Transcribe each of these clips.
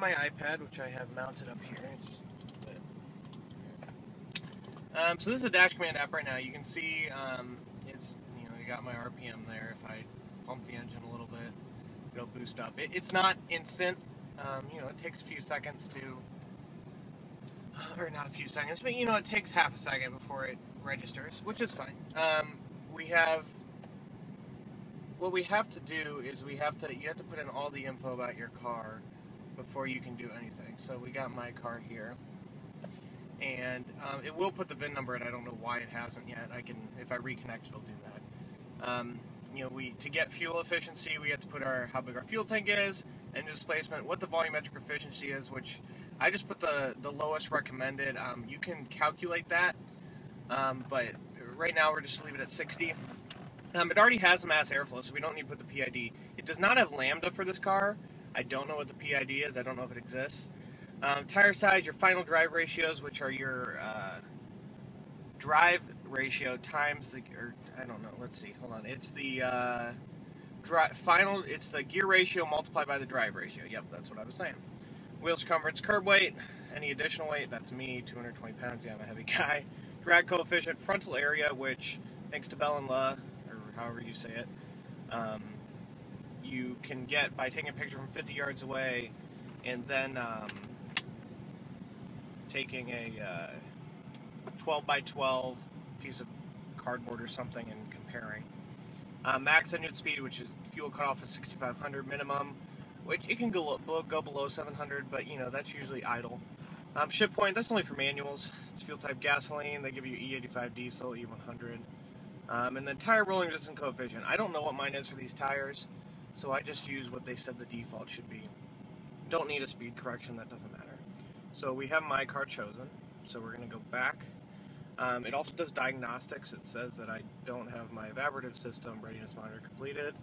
my iPad, which I have mounted up here. So this is a dash command app right now. You can see it's, you got my RPM there. If I pump the engine a little bit, it'll boost up. It's not instant. It takes a few seconds to, or not a few seconds, but it takes half a second before it registers, which is fine. What we have to do is you have to put in all the info about your car before you can do anything. So we got my car here, and it will put the VIN number in. I don't know why it hasn't yet. If I reconnect, it'll do that. To get fuel efficiency, we have to put how big our fuel tank is, engine displacement, what the volumetric efficiency is, which I just put the lowest recommended. You can calculate that, but right now we're just leaving it at 60. It already has a mass airflow, so we don't need to put the PID. It does not have lambda for this car. I don't know what the PID is. I don't know if it exists. Tire size, your final drive ratios, which are your drive ratio times I don't know. Let's see. Hold on. It's the it's the gear ratio multiplied by the drive ratio. Yep, that's what I was saying. Wheel circumference, curb weight, any additional weight. That's me, 220 pounds. Yeah, I'm a heavy guy. Drag coefficient, frontal area, which thanks to Bell and La, however you say it, you can get by taking a picture from 50 yards away and then taking a 12 by 12 piece of cardboard or something and comparing. Max engine speed, which is fuel cutoff at 6,500 minimum, which it can go below 700, but that's usually idle. Ship point, that's only for manuals. It's fuel type gasoline. They give you E85 diesel, E100. And then tire rolling resistance coefficient. I don't know what mine is for these tires, so I just use what they said the default should be. Don't need a speed correction, that doesn't matter. So we have my car chosen, so we're going to go back. It also does diagnostics. It says that I don't have my evaporative system readiness monitor completed.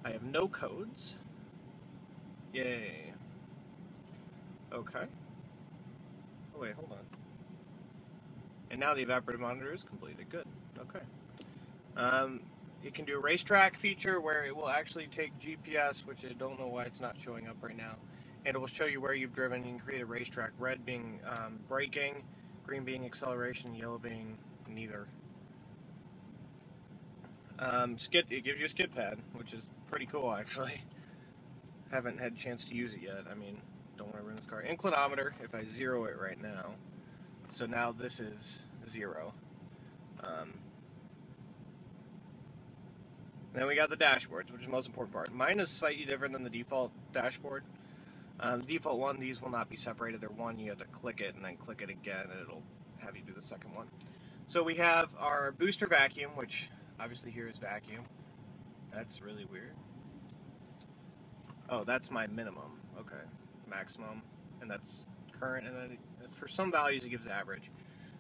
I have no codes. Yay. Okay. Oh wait, hold on. And now the evaporative monitor is completed. Good. Okay. It can do a racetrack feature where it will actually take GPS, which I don't know why it's not showing up right now, and it will show you where you've driven. You can create a racetrack, red being braking, green being acceleration, yellow being neither. It gives you a skid pad, which is pretty cool actually. Haven't had a chance to use it yet. I mean, don't want to ruin this car. Inclinometer, if I zero it right now, so now this is 0. Then we got the dashboards, which is the most important part. Mine is slightly different than the default dashboard. The default one, these will not be separated. They're one, you have to click it and then click it again, and it'll have you do the second one. So we have our booster vacuum, which obviously here is vacuum. That's really weird. Oh, that's my minimum. Okay, maximum, and that's current, and then for some values it gives average.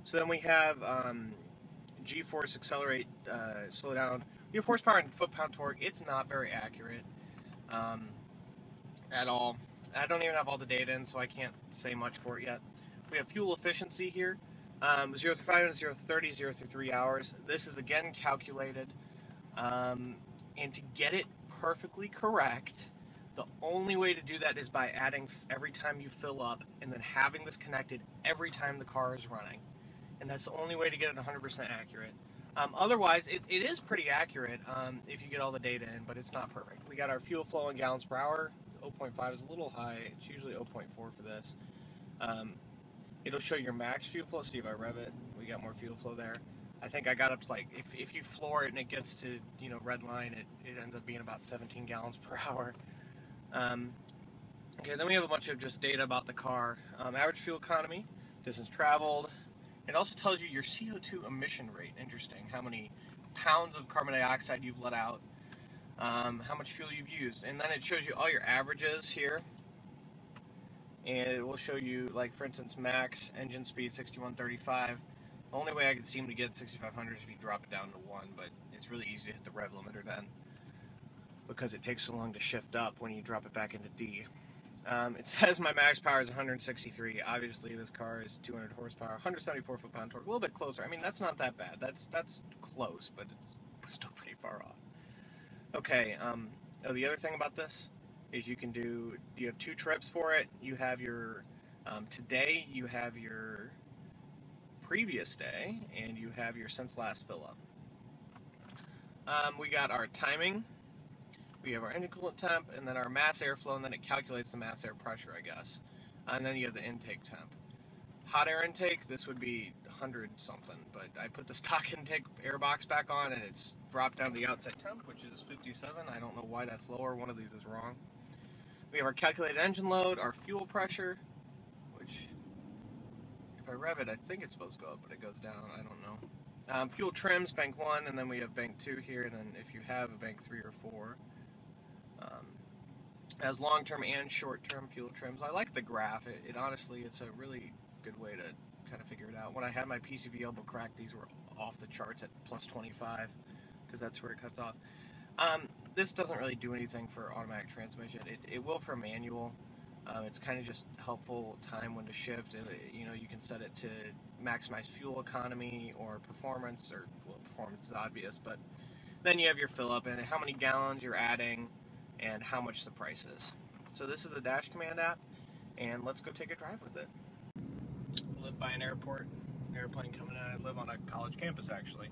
So then we have G-force, accelerate, slow down. We have horsepower and foot-pound torque. It's not very accurate at all. I don't even have all the data in, so I can't say much for it yet. We have fuel efficiency here. 0 through 5 minutes, 0 through 30, 0 through 3 hours. This is again calculated. And to get it perfectly correct, the only way to do that is by adding every time you fill up and then having this connected every time the car is running. And that's the only way to get it 100% accurate. Otherwise, it is pretty accurate if you get all the data in, but it's not perfect. We got our fuel flow in gallons per hour. 0.5 is a little high. It's usually 0.4 for this. It'll show your max fuel flow. See if I rev it. We got more fuel flow there. I think I got up to like, if you floor it and it gets to, red line, it ends up being about 17 gallons per hour. Okay, then we have a bunch of just data about the car. Average fuel economy, distance traveled. It also tells you your CO2 emission rate. Interesting. How many pounds of carbon dioxide you've let out. How much fuel you've used. And then it shows you all your averages here. And it will show you, like, for instance, max engine speed 6135. The only way I could seem to get 6500 is if you drop it down to 1, but it's really easy to hit the rev limiter then, because it takes so long to shift up when you drop it back into D. It says my max power is 163. Obviously, this car is 200 horsepower, 174 foot-pound torque. A little bit closer. I mean, that's not that bad. That's close, but it's still pretty far off. Okay. Oh, the other thing about this, is you have 2 trips for it. You have your today, you have your previous day, and you have your since last fill up. We got our timing, we have our engine coolant temp, and then our mass airflow, and then it calculates the mass air pressure, I guess. And then you have the intake temp. Hot air intake, this would be 100 something, but I put the stock intake air box back on and it's dropped down to the outside temp, which is 57. I don't know why that's lower. One of these is wrong. We have our calculated engine load, our fuel pressure, which if I rev it, I think it's supposed to go up, but it goes down. I don't know. Fuel trims, bank 1, and then we have bank 2 here, and then if you have a bank 3 or 4. As long-term and short-term fuel trims. I like the graph. It honestly, it's a really good way to kind of figure it out. When I had my PCV elbow crack, these were off the charts at plus 25, because that's where it cuts off. This doesn't really do anything for automatic transmission. It will for manual. It's kind of just helpful time when to shift. You know, you can set it to maximize fuel economy or performance, or well, performance is obvious, but then you have your fill up and how many gallons you're adding and how much the price is. So this is the Dash Command app, and let's go take a drive with it. I live by an airport, airplane coming in. I live on a college campus actually.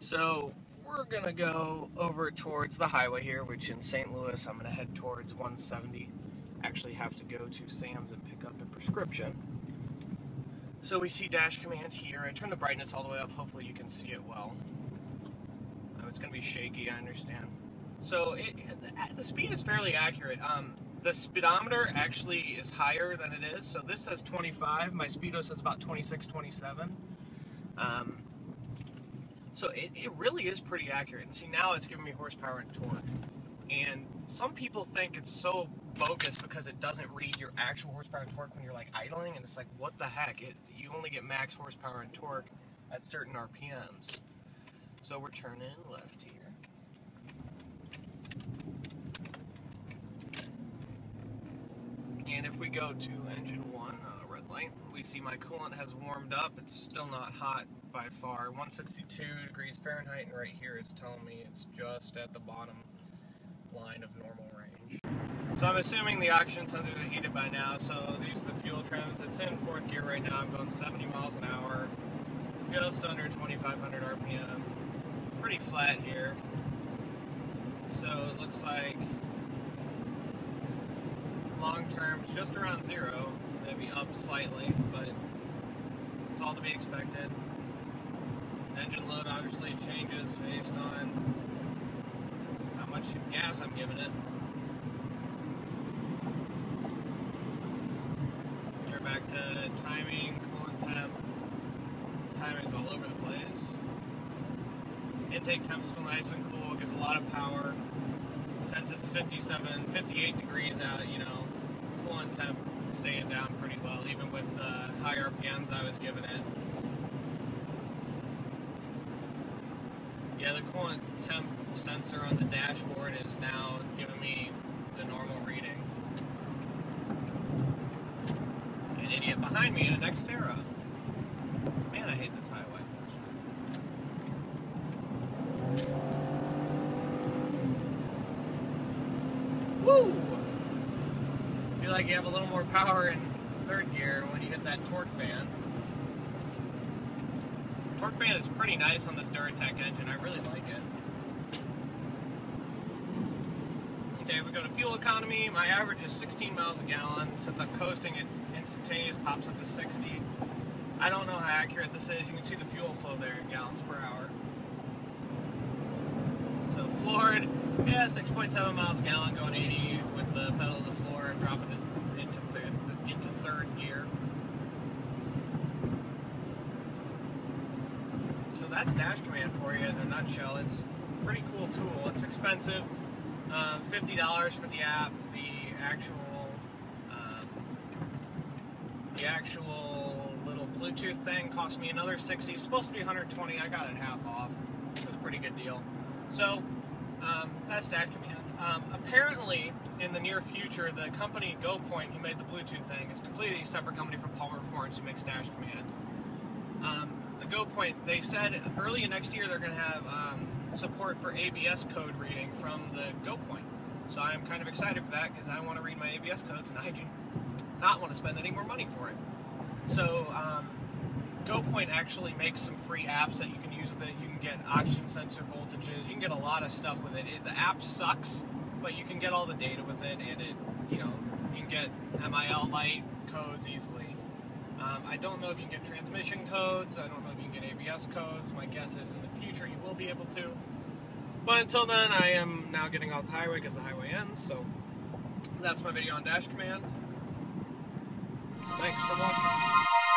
So we're gonna go over towards the highway here, which in St. Louis I'm gonna head towards 170. Actually have to go to Sam's and pick up a prescription. So we see Dash Command here. I turn the brightness all the way up, hopefully you can see it well. It's gonna be shaky, I understand. So the speed is fairly accurate. The speedometer actually is higher than it is. So this says 25. My speedo says about 26, 27. So it really is pretty accurate. And see, now it's giving me horsepower and torque. And some people think it's so bogus because it doesn't read your actual horsepower and torque when you're like idling. And it's like, what the heck? You only get max horsepower and torque at certain RPMs. So we're turning left here. And if we go to engine 1, red light, we see my coolant has warmed up. It's still not hot by far. 162 degrees Fahrenheit, and right here it's telling me it's just at the bottom line of normal range. So I'm assuming the oxygen sensors are heated by now. So these are the fuel trims. It's in 4th gear right now. I'm going 70 miles an hour, just under 2,500 RPM. Pretty flat here. So it looks like long term is just around 0, maybe up slightly, but it's all to be expected. Engine load obviously changes based on how much gas I'm giving it. You're back to timing, coolant temp. Timing's all over the place. Intake temp's still nice and cool, it gives a lot of power. Since it's 58 degrees out, you know, coolant temp staying down pretty well, even with the high RPMs I was giving it. Yeah, the coolant temp sensor on the dashboard is now giving me the normal reading. An idiot behind me in a Nextera. Man, I hate this highway. Woo! Feel like you have a little more power in 3rd gear when you hit that torque band. Torque band is pretty nice on this Duratec engine. I really like it. Okay, we go to fuel economy. My average is 16 miles a gallon. Since I'm coasting, it instantaneous pops up to 60. I don't know how accurate this is. You can see the fuel flow there in gallons per hour. So floored, yeah, 6.7 miles a gallon, going 80 with the pedal to the floor, dropping it into 3rd gear. So that's Dash Command for you in a nutshell. It's a pretty cool tool. It's expensive, $50 for the app. The actual little Bluetooth thing cost me another $60. It's supposed to be $120. I got it half off. It was a pretty good deal. So that's Dash Command. Apparently, in the near future, the company GoPoint, who made the Bluetooth thing, is a completely separate company from Palmer Performance, who makes Dash Command. The GoPoint, they said early next year they're going to have support for ABS code reading from the GoPoint. So I am kind of excited for that because I want to read my ABS codes and I do not want to spend any more money for it. So GoPoint actually makes some free apps that you can use with it. You can get oxygen sensor voltages. You can get a lot of stuff with it. The app sucks, but you can get all the data with it, and it, you know, you can get MIL light codes easily. I don't know if you can get transmission codes. I don't know if you can get ABS codes. My guess is in the future you will be able to. But until then, I am now getting off the highway because the highway ends. So that's my video on Dash Command. Thanks for watching.